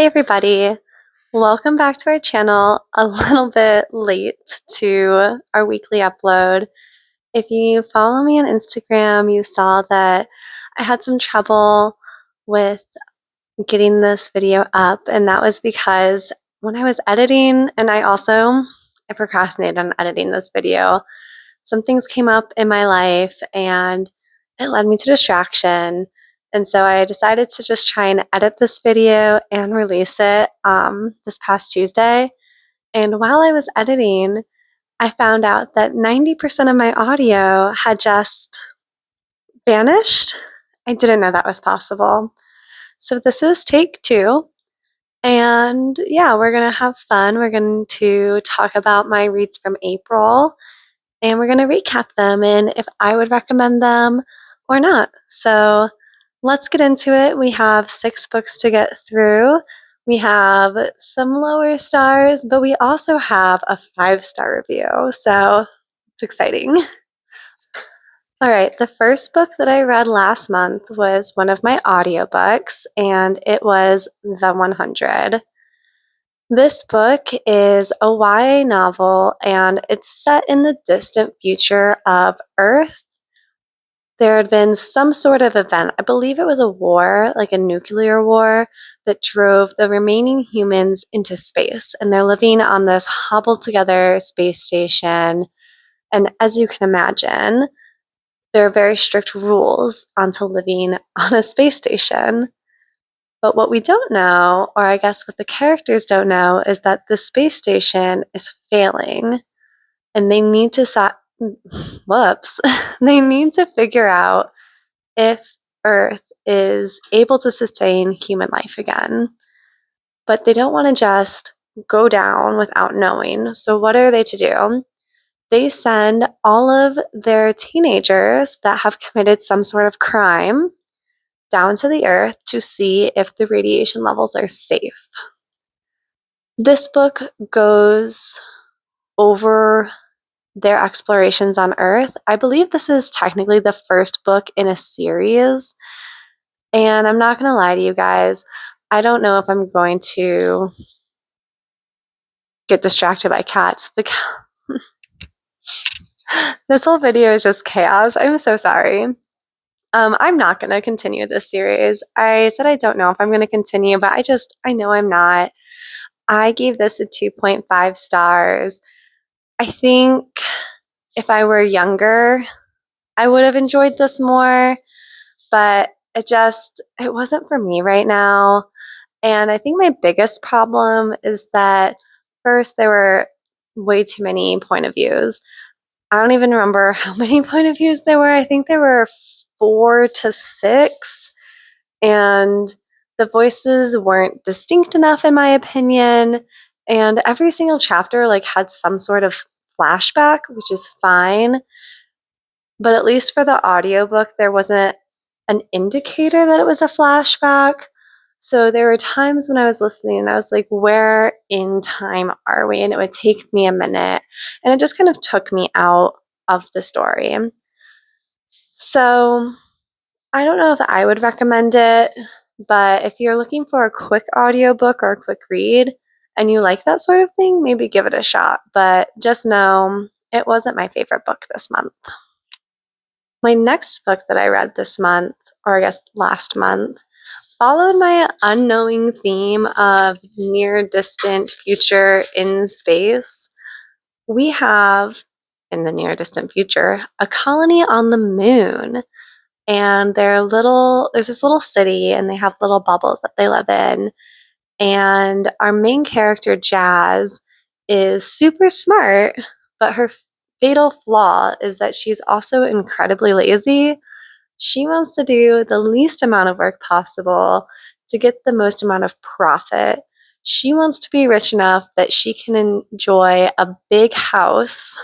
Hey everybody, welcome back to our channel. A little bit late to our weekly upload. If you follow me on Instagram, you saw that I had some trouble with getting this video up, and that was because when I was editing, and I procrastinated on editing this video, some things came up in my life and it led me to distraction. And so I decided to just try and edit this video and release it this past Tuesday. And while I was editing, I found out that 90% of my audio had just vanished. I didn't know that was possible. So this is take two. And yeah, we're going to have fun. We're going to talk about my reads from April, and we're going to recap them and if I would recommend them or not. So let's get into it. We have 6 books to get through. We have some lower stars, but we also have a 5-star review. So it's exciting. All right, the first book that I read last month was one of my audiobooks, and it was The 100. This book is a YA novel, and it's set in the distant future of Earth. There had been some sort of event, I believe it was a war, like a nuclear war, that drove the remaining humans into space, and they're living on this hobbled together space station. And as you can imagine, there are very strict rules onto living on a space station. But what we don't know, or I guess what the characters don't know, is that the space station is failing, and they need to they need to figure out if Earth is able to sustain human life again. But they don't want to just go down without knowing. So what are they to do? They send all of their teenagers that have committed some sort of crime down to the Earth to see if the radiation levels are safe. This book goes over their explorations on Earth. I believe this is technically the first book in a series, and I'm not going to lie to you guys, I don't know if I'm going to get distracted by cats. This whole video is just chaos. I'm so sorry. I'm not going to continue this series. I said I don't know if I'm going to continue, but I know I'm not. I gave this a 2.5 stars. I think if I were younger, I would have enjoyed this more, but it wasn't for me right now. And I think my biggest problem is that first, there were way too many point of views. I don't even remember how many point of views there were. I think there were 4 to 6, and the voices weren't distinct enough in my opinion, and every single chapter had some sort of flashback, which is fine, but at least for the audiobook there wasn't an indicator that it was a flashback. So there were times when I was listening and I was like, where in time are we? And it would take me a minute, and it just kind of took me out of the story. So I don't know if I would recommend it, but if you're looking for a quick audiobook or a quick read and you like that sort of thing, maybe give it a shot. But just know it wasn't my favorite book this month. My next book that I read this month, or I guess last month, followed my unknowing theme of near distant future in space. We have, in the near distant future, a colony on the moon. And there's this little city, and they have little bubbles that they live in. And our main character, Jazz, is super smart, but her fatal flaw is that she's also incredibly lazy. She wants to do the least amount of work possible to get the most amount of profit. She wants to be rich enough that she can enjoy a big house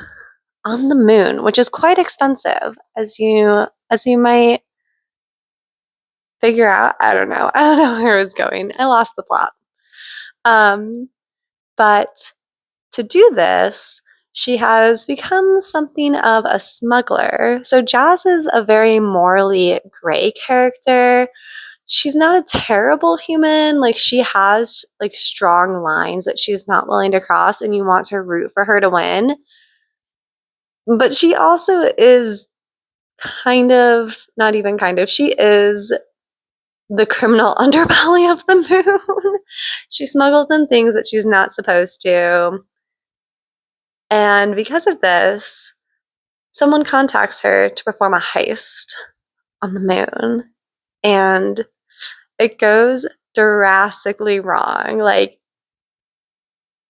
on the moon, which is quite expensive, as you might figure out. I don't know where it's going. I lost the plot. But to do this, she has become something of a smuggler. So Jazz is a very morally gray character. she's not a terrible human. Like, she has like strong lines that she's not willing to cross, and you want to root for her to win. But she also is kind of, not even kind of, she is the criminal underbelly of the moon. She smuggles in things that she's not supposed to. And because of this, someone contacts her to perform a heist on the moon. And it goes drastically wrong. Like,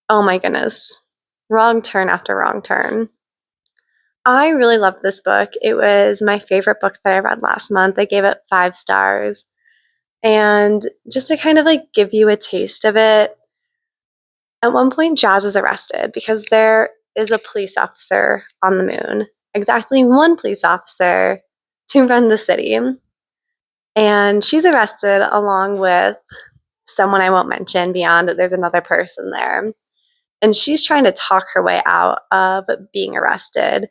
oh my goodness. Wrong turn after wrong turn. I really loved this book. It was my favorite book that I read last month. I gave it 5 stars. And just to kind of like give you a taste of it, at one point Jazz is arrested because there is a police officer on the moon, exactly one police officer to run the city. And she's arrested along with someone I won't mention beyond that there's another person there. And she's trying to talk her way out of being arrested.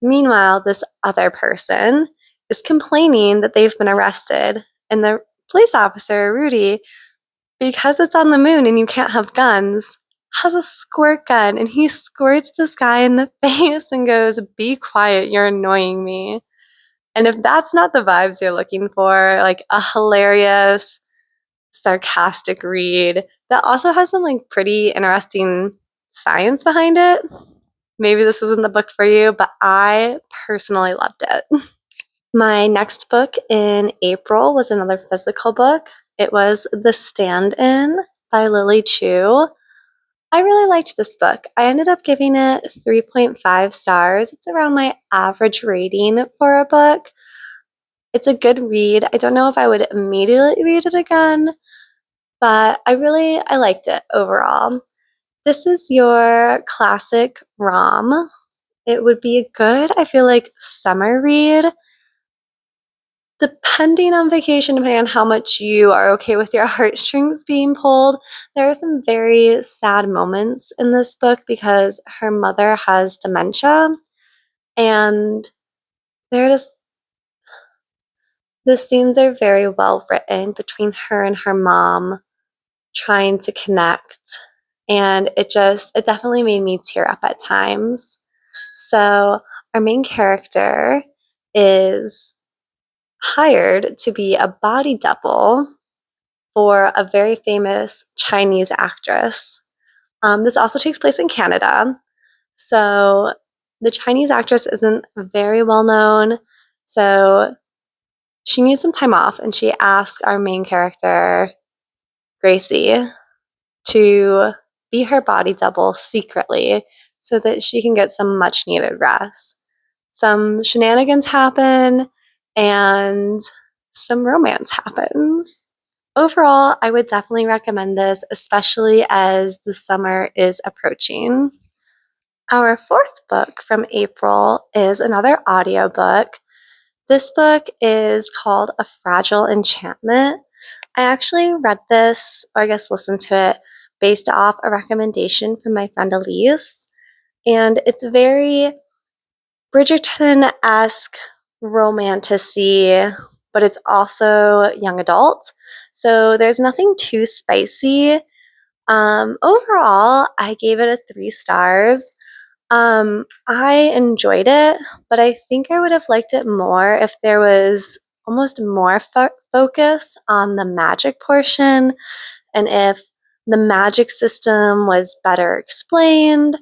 Meanwhile, this other person is complaining that they've been arrested. And the police officer, Rudy, because it's on the moon and you can't have guns, has a squirt gun, and he squirts this guy in the face and goes, "Be quiet, you're annoying me." And if that's not the vibes you're looking for, like a hilarious, sarcastic read that also has some like pretty interesting science behind it, maybe this isn't the book for you, but I personally loved it. My next book in April was another physical book. It was The Stand-In by Lily Chu. I really liked this book. I ended up giving it 3.5 stars. It's around my average rating for a book. It's a good read. I don't know if I would immediately read it again, but I liked it overall. This is your classic rom. It would be a good, I feel like, summer read. Depending on vacation, depending on how much you are okay with your heartstrings being pulled, there are some very sad moments in this book because her mother has dementia, and the scenes are very well written between her and her mom trying to connect, and it definitely made me tear up at times. So our main character is hired to be a body double for a very famous Chinese actress. This also takes place in Canada. So the Chinese actress isn't very well known. So she needs some time off, and she asks our main character, Gracie, to be her body double secretly so that she can get some much needed rest. Some shenanigans happen, and some romance happens. Overall, I would definitely recommend this, especially as the summer is approaching. Our 4th book from April is another audiobook. This book is called A Fragile Enchantment. I actually read this, or I guess listened to it, based off a recommendation from my friend Elise. And it's very Bridgerton-esque romantasy, but it's also young adult. So there's nothing too spicy. Overall, I gave it a 3 stars. I enjoyed it, but I think I would have liked it more if there was almost more focus on the magic portion, and if the magic system was better explained.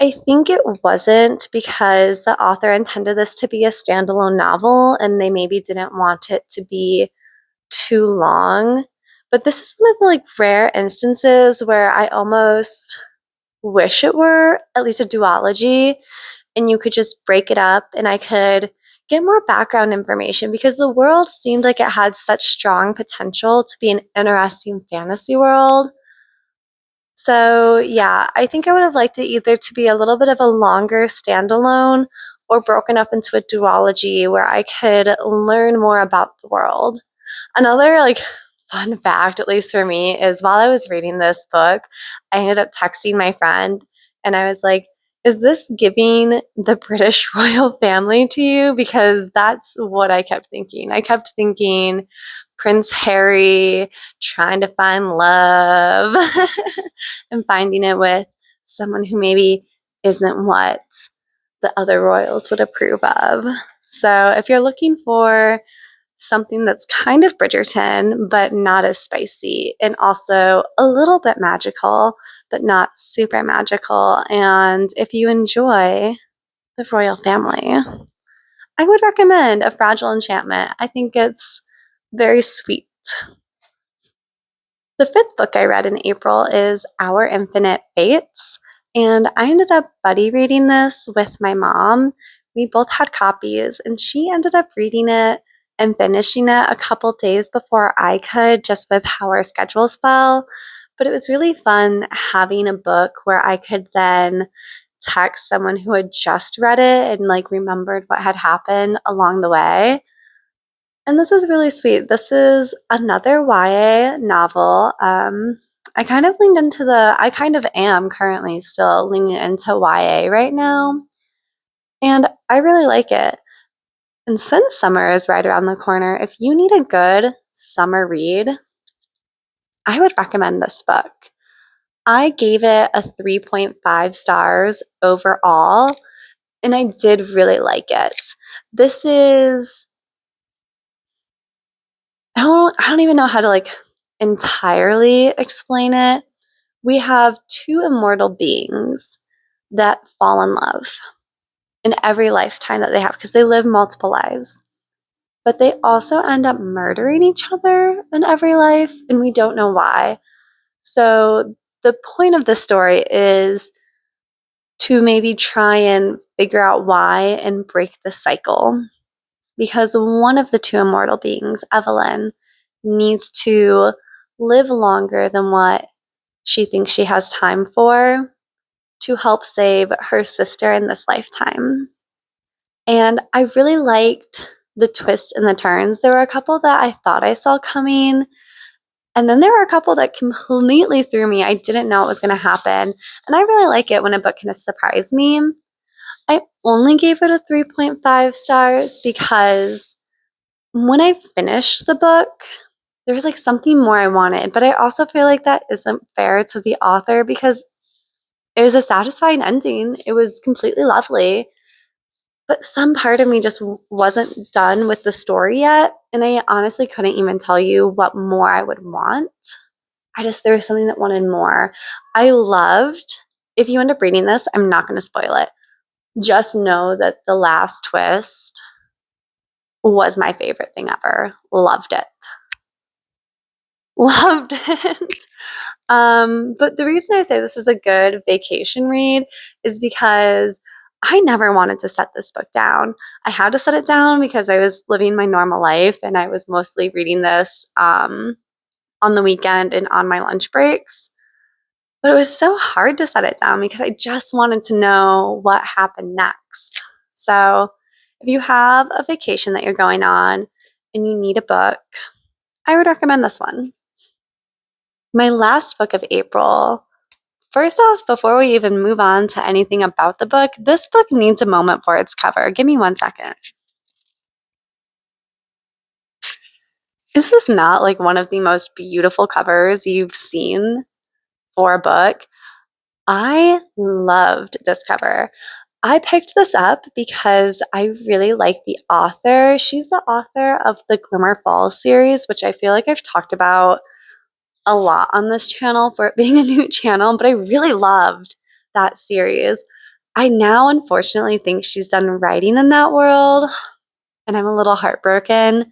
I think it wasn't because the author intended this to be a standalone novel and they maybe didn't want it to be too long. But this is one of the like rare instances where I almost wish it were at least a duology and you could just break it up and I could get more background information because the world seemed like it had such strong potential to be an interesting fantasy world. So yeah, I think I would have liked it either to be a little bit of a longer standalone or broken up into a duology where I could learn more about the world. Another like fun fact, at least for me, is while I was reading this book, I ended up texting my friend and I was like, "Is this giving the British royal family to you?" Because that's what I kept thinking. I kept thinking Prince Harry trying to find love and finding it with someone who maybe isn't what the other royals would approve of. So if you're looking for something that's kind of Bridgerton, but not as spicy, and also a little bit magical, but not super magical, and if you enjoy the royal family, I would recommend A Fragile Enchantment. I think it's very sweet. The fifth book I read in April is Our Infinite Fates, and I ended up buddy reading this with my mom. We both had copies, and she ended up reading it and finishing it a couple days before I could, just with how our schedules fell. But it was really fun having a book where I could then text someone who had just read it and like remembered what had happened along the way. And this is really sweet. This is another YA novel. I kind of leaned into I kind of am currently still leaning into YA right now. And I really like it. And since summer is right around the corner, if you need a good summer read, I would recommend this book. I gave it a 3.5 stars overall, and I did really like it. This is I don't even know how to like entirely explain it. We have two immortal beings that fall in love in every lifetime that they have because they live multiple lives. But they also end up murdering each other in every life, and we don't know why. So the point of the story is to maybe try and figure out why and break the cycle. Because one of the two immortal beings, Evelyn, needs to live longer than what she thinks she has time for to help save her sister in this lifetime. And I really liked the twists and the turns. There were a couple that I thought I saw coming, and then there were a couple that completely threw me. I didn't know it was going to happen. And I really like it when a book can surprise me. I only gave it a 3.5 stars because when I finished the book, there was like something more I wanted, but I also feel like that isn't fair to the author because it was a satisfying ending. It was completely lovely, but some part of me just wasn't done with the story yet, and I honestly couldn't even tell you what more I would want. There was something that wanted more. I loved, if you end up reading this, I'm not going to spoil it. Just know that the last twist was my favorite thing ever. Loved it. Loved it. But the reason I say this is a good vacation read is because I never wanted to set this book down. I had to set it down because I was living my normal life and I was mostly reading this on the weekend and on my lunch breaks. But it was so hard to set it down because I just wanted to know what happened next. So if you have a vacation that you're going on and you need a book, I would recommend this one. My last book of April. First off, before we even move on to anything about the book, this book needs a moment for its cover. Give me 1 second. Is this not like one of the most beautiful covers you've seen for a book? I loved this cover. I picked this up because I really like the author. She's the author of the Glimmer Falls series, which I feel like I've talked about a lot on this channel for it being a new channel, but I really loved that series. I now unfortunately think she's done writing in that world, and I'm a little heartbroken.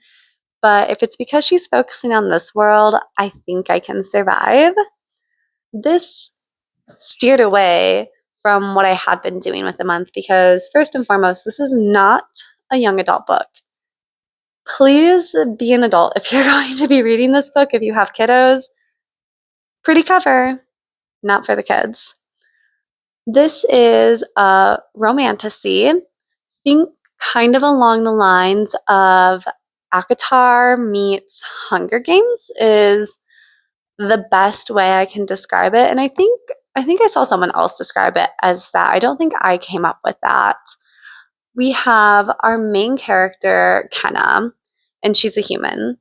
But if it's because she's focusing on this world, I think I can survive. This steered away from what I had been doing with the month because, first and foremost, this is not a young adult book. Please be an adult if you're going to be reading this book if you have kiddos. Pretty cover, not for the kids. This is a romantasy. Think kind of along the lines of ACOTAR meets Hunger Games is the best way I can describe it. And I think I saw someone else describe it as that. I don't think I came up with that. We have our main character, Kenna, and she's a human.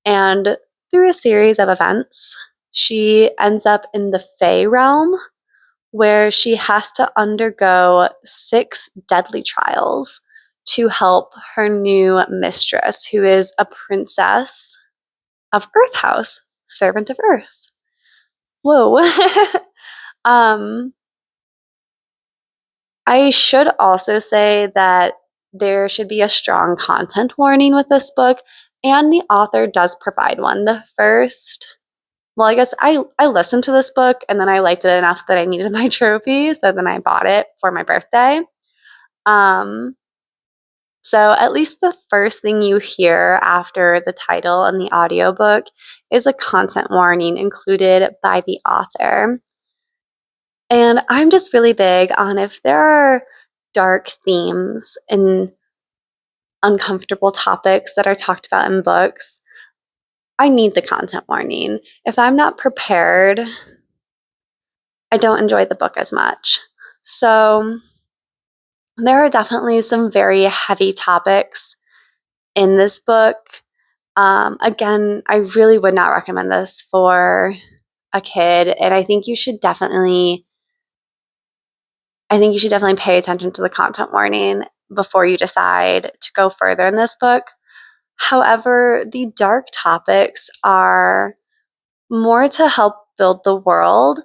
And through a series of events, she ends up in the Fae realm, where she has to undergo 6 deadly trials to help her new mistress, who is a princess of Earth House, servant of Earth. Whoa. I should also say that there should be a strong content warning with this book, and the author does provide one. Well, I guess I listened to this book and then I liked it enough that I needed my trophy, so then I bought it for my birthday. So at least the first thing you hear after the title and the audiobook is a content warning included by the author. And I'm just really big on, if there are dark themes and uncomfortable topics that are talked about in books, I need the content warning. If I'm not prepared, I don't enjoy the book as much. So there are definitely some very heavy topics in this book. Again, I really would not recommend this for a kid, and I think you should definitely pay attention to the content warning before you decide to go further in this book. However, the dark topics are more to help build the world,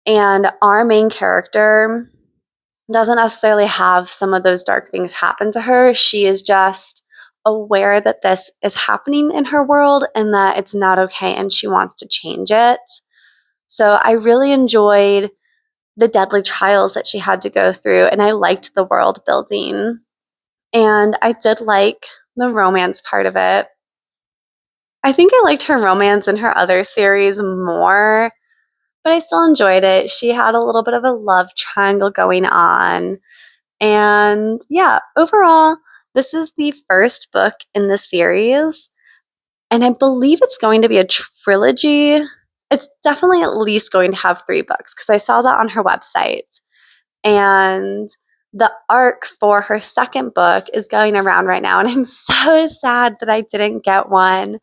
and our main character doesn't necessarily have some of those dark things happen to her. She is just aware that this is happening in her world and that it's not okay, and she wants to change it. So I really enjoyed the deadly trials that she had to go through, and I liked the world building. And I did like the romance part of it. I think I liked her romance in her other series more, but I still enjoyed it. She had a little bit of a love triangle going on. And yeah, overall, this is the first book in the series, and I believe it's going to be a trilogy. It's definitely at least going to have 3 books, because I saw that on her website. And the arc for her second book is going around right now, and I'm so sad that I didn't get one.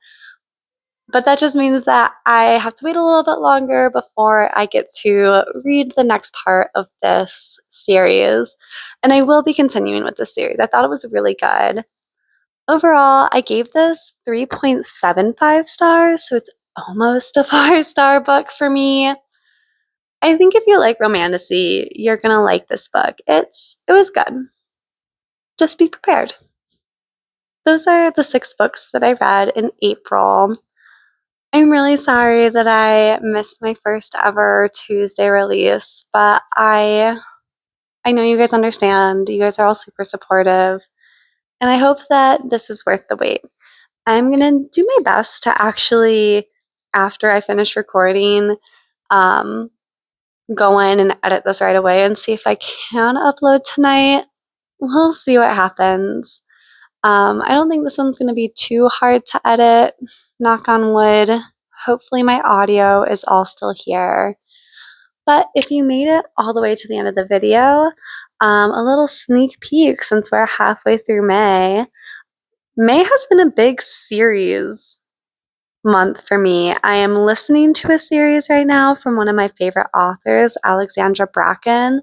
But that just means that I have to wait a little bit longer before I get to read the next part of this series. And I will be continuing with this series. I thought it was really good. Overall, I gave this 3.75 stars, so it's almost a 4-star book for me. I think if you like Romantasy, you're gonna like this book. It was good. Just be prepared. Those are the 6 books that I read in April. I'm really sorry that I missed my first ever Tuesday release, but I know you guys understand. You guys are all super supportive, and I hope that this is worth the wait. I'm gonna do my best to actually, after I finish recording, go in and edit this right away and see if I can upload tonight. We'll see what happens. I don't think this one's gonna be too hard to edit, knock on wood. Hopefully my audio is all still here. But if you made it all the way to the end of the video, a little sneak peek, since we're halfway through May. May has been a big series month for me. I am listening to a series right now from one of my favorite authors, Alexandra Bracken,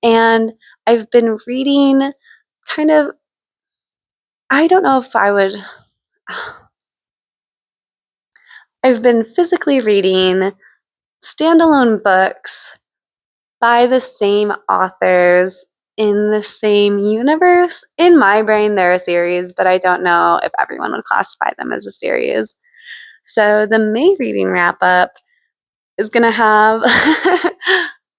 and I've been reading kind of, I don't know if I would, I've been physically reading standalone books by the same authors in the same universe. In my brain, they're a series, but I don't know if everyone would classify them as a series. So the May reading wrap up is going to have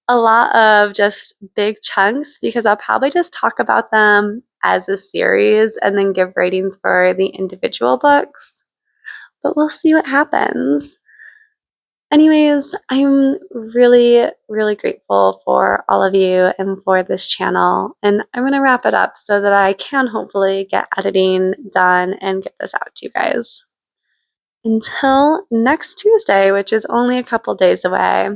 a lot of just big chunks, because I'll probably just talk about them as a series and then give ratings for the individual books. But we'll see what happens. Anyways, I'm really, really grateful for all of you and for this channel. And I'm going to wrap it up so that I can hopefully get editing done and get this out to you guys. Until next Tuesday, which is only a couple days away.